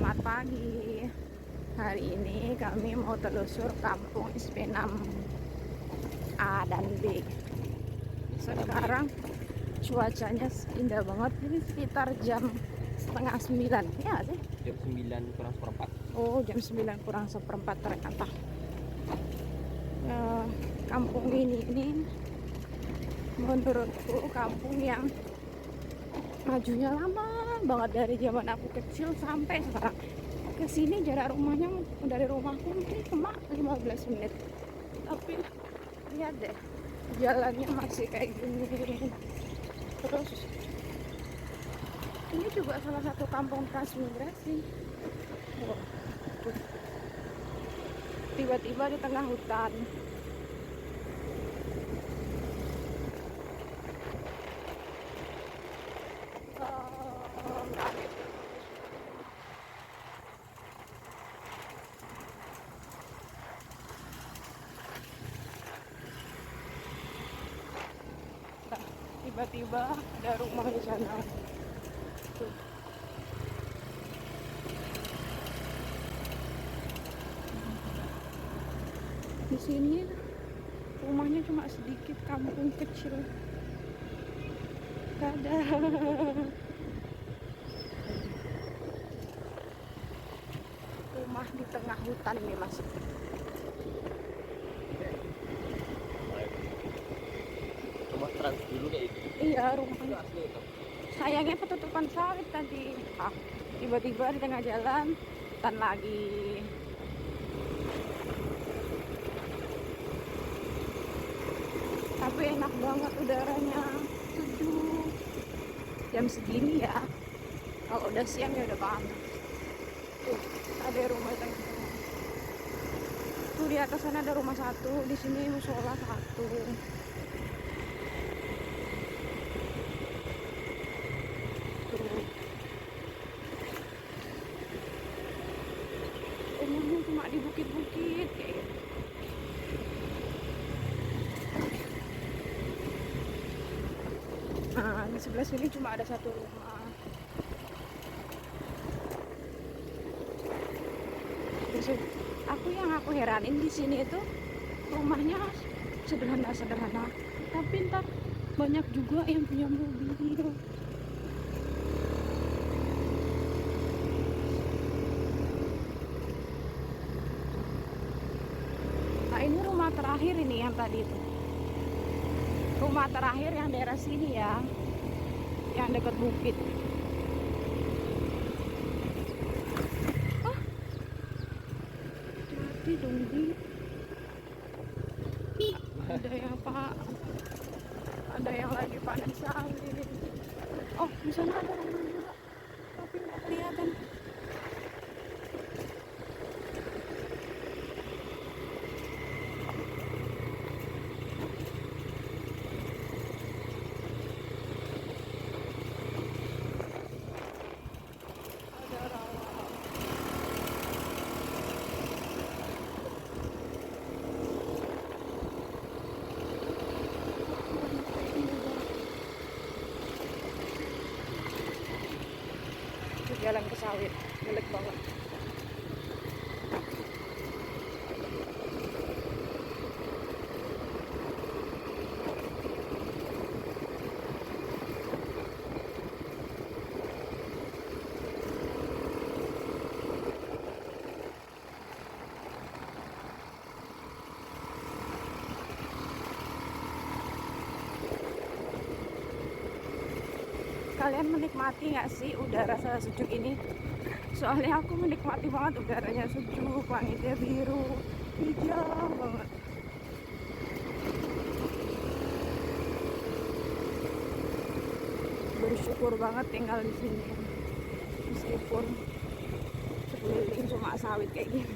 Selamat pagi. Hari ini kami mau telusur kampung SP6 A dan B. Sekarang cuacanya indah banget. Ini sekitar jam setengah 9. Ya sih? Jam 9 kurang seperempat. Oh, jam 9 kurang seperempat ternyata. Ya, kampung ini menurutku kampung yang majunya lama banget dari zaman aku kecil sampai sekarang. Ke sini jarak rumahnya dari rumahku mungkin cuma 15 menit. Tapi lihat deh, jalannya masih kayak gini. Terus ini juga salah satu kampung transmigrasi. Oh, tiba-tiba di tengah hutan. Tiba-tiba ada rumah di sana. Tuh. Di sini rumahnya cuma sedikit, kampung kecil. Gak ada. Rumah di tengah hutan nih mas. Rumah trans dulu kayak itu. Iya Itu rumahnya. asli itu. Sayangnya petutupan sawit tadi. Tiba-tiba di tengah jalan hutan lagi. Tapi enak banget udaranya, sejuk. Jam segini ya. Kalau udah siang ya udah panas. Tuh, ada rumah tengah. Tuh di atas sana ada rumah satu, di sini musola satu. Tuh. Rumahnya cuma di bukit-bukit kayak gitu. Nah, di sebelah sini cuma ada satu rumah. Terus aku heranin di sini itu rumahnya sederhana-sederhana, tapi ntar banyak juga yang punya mobil. Nah, ini rumah terakhir ini yang tadi itu. Rumah terakhir yang daerah sini ya, yang dekat bukit. Oh, hati dong di. Ada yang ada yang lagi panen sawit. Oh, di sana ada rumah juga, tapi nggak kelihatan. Ada rawa. Itu jalan ke sawit, jelek banget. Kalian menikmati nggak sih udara sejuk ini? Soalnya aku menikmati banget udaranya sejuk, langitnya biru, hijau banget. Bersyukur banget tinggal di sini. Meskipun sekeliling cuma sawit kayak gini.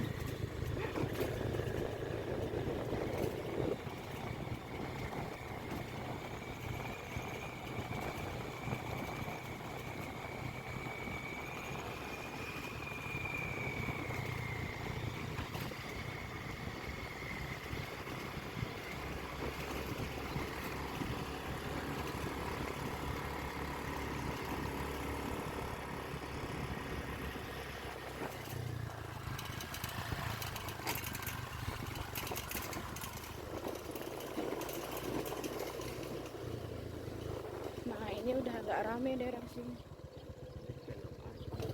agak rame daerah sini.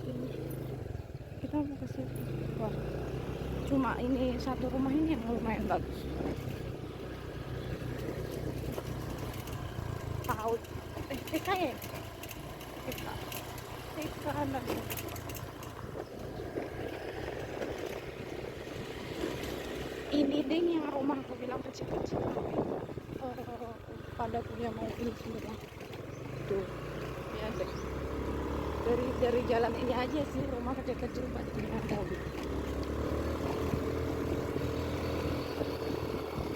Ini kita mau ke situ. Wah, cuma ini satu rumah ini yang lumayan bagus. Paut, TK ya? TK anak. Ini ding yang rumah aku bilang kecil-kecil. Pada punya mobil semua. Tuh, ya deh. Dari jalan ini aja sih rumah kecil-kecil pada punya mobil.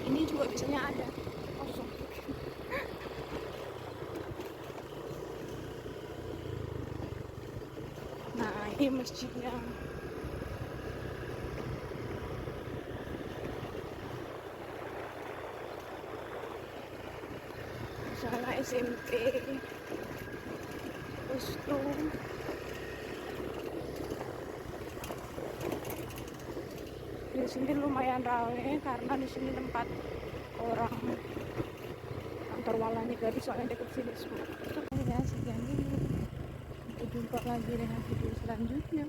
Ini juga biasanya ada kosong. Nah, ini masjidnya. Sana SMP. Terus tuh di sini lumayan ramai karena di sini tempat orang kantor walanya gadis soalnya deket sini semua. Itu ya sekian dulu. Sampai jumpa lagi dengan video selanjutnya.